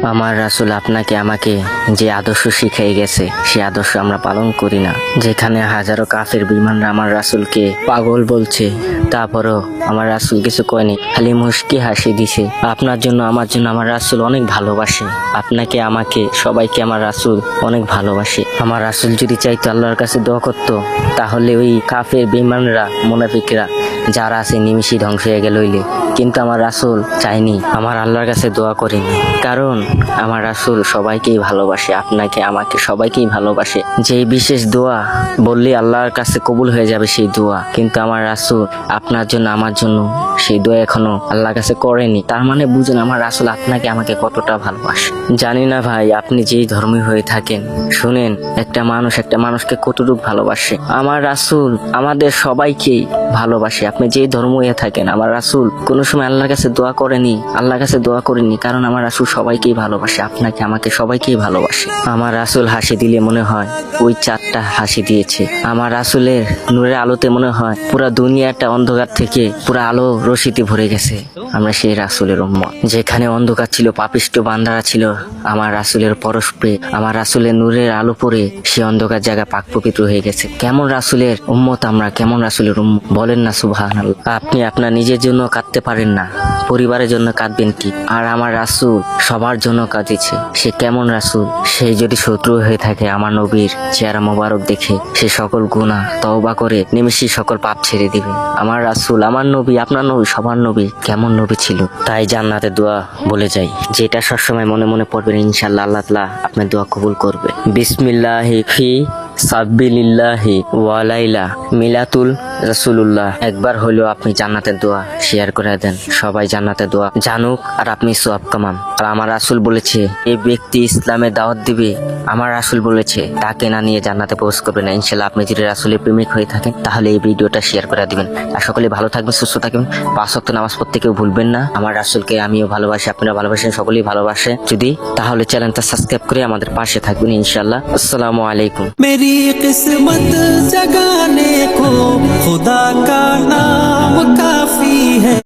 আমার রাসূল আপনাকে আমাকে যে আদর্শ শিখিয়ে গেছে সে আদর্শ আমরা পালন করি না। যেখানে হাজারো কাফের বিমানরা আমার রাসূলকে পাগল বলছে, তারপরও আমার রাসূল কিছু কয়নি, খালি মুস্কি হাসি দিছে। আপনার জন্য আমার জন্য আমার রাসূল অনেক ভালোবাসে। আপনাকে আমাকে সবাইকে আমার রাসূল অনেক ভালোবাসে। আমার রাসূল যদি চাইতো আল্লাহর কাছে দোয়া করতো, তাহলে ওই কাফের বিমানরা মুনাফিকরা যারা আছে নিমিষে ধ্বংস হয়ে গেল হইলে। কিন্তু আমার রাসূল চাইনি, আমার আল্লাহর কাছে দোয়া করেনি, কারণ আমার রাসূল সবাইকেই ভালোবাসে। আপনাকে আমাকে সবাইকেই ভালোবাসে। যেই বিশেষ দোয়া বললে আল্লাহর কাছে কবুল হয়ে যাবে সেই দোয়া, কিন্তু আমার রাসূল আপনার জন্য আমার জন্য সেই দোয়া এখনো আল্লাহর কাছে করেনি। তার মানে বুঝেন আমার রাসূল আপনাকে আমাকে কতটা ভালোবাসে। জানি না ভাই আপনি যেই ধর্মী হয়ে থাকেন, শুনেন একটা মানুষ একটা মানুষকে কতটুকু ভালোবাসে। আমার রাসূল আমাদের সবাইকেই ভালোবাসে। আপনি যেই ধর্ম হয়ে থাকেন, আমার রাসূল কোনো সময় আল্লাহর কাছে দোয়া করেনি, আল্লাহর কাছে দোয়া করেনি, কারণ আমার রাসূল সবাইকেই ভালোবাসে। আপনাকে আমাকে সবাইকেই ভালোবাসে। আমার রাসূল হাসি দিলে মনে হয় ওই চারটা হাসি দিয়েছে। আমার রাসূলের নূরের আলোতে মনে হয় পুরা দুনিয়াটা অন্ধকার থেকে পুরা আলো রশিতে ভরে গেছে। আমরা সেই রাসূলের উম্মত। যেখানে অন্ধকার ছিল, পাপিষ্ট বান্দারা ছিল, আমার রাসূলের পরশে আমার রাসূলের নূরের আলো পড়ে সে অন্ধকার জায়গা পাক পবিত্র হয়ে গেছে। কেমন রাসূলের উম্মত আমরা, কেমন রাসূলের উম্মত বলেন না সুবহানাল্লাহ। আপনি আপনার নিজের জন্য কাঁদতে পারেন না, পরিবারের জন্য কাঁদবেন কি? আর আমার রাসূল সবার জন্য কাঁদিছে। সে কেমন রাসূল? সে যদি শত্রু হয়ে থাকে আমার নবীর চেহারা মোবারক দেখে সে সকল গুনাহ তওবা করে নিমেষেই সকল পাপ ছেড়ে দিবে। আমার রাসূল, আমার নবী, আপনার নবী, সবার নবী কেমন নবী ছিল। তাই জান্নাতের দোয়া বলে যাই, যেটা সবসময় মনে মনে পড়বেন, ইনশাআল্লাহ আল্লাহ তাআলা আপনার দোয়া কবুল করবে। বিসমিল্লাহি ফি সাবিলিল্লাহি ওয়া লাইলা মিলাতুল রাসূলুল্লাহ। একবার হলেও আপনি জান্নাতের দোয়া শেয়ার করে দেন, সবাই জান্নাতের দোয়া জানুক আর আপনি সওয়াব কামান। আর আমার রাসূল বলেছে এই ব্যক্তি ইসলামে দাওয়াত দিবে, আমার রাসূল বলেছে তাকে না নিয়ে জান্নাতে প্রবেশ করবে না। ইনশাআল্লাহ আপনি যদি রাসূলের প্রেমিক হয়ে থাকেন তাহলে এই ভিডিওটা শেয়ার করে দিবেন। আর সকলে ভালো থাকবেন, সুস্থ থাকবেন, 5 ওয়াক্ত নামাজ পড়তে কেউ ভুলবেন না। আমার রাসূলকে আমিও ভালোবাসি, আপনারা ভালোবাসেন, সকলেই ভালোবাসে যদি, তাহলে চ্যানেলটা সাবস্ক্রাইব করে আমাদের পাশে থাকবেন ইনশাআল্লাহ। আসসালামু আলাইকুম। मेरी किस्मत जगाने को खुदा का नाम काफी है।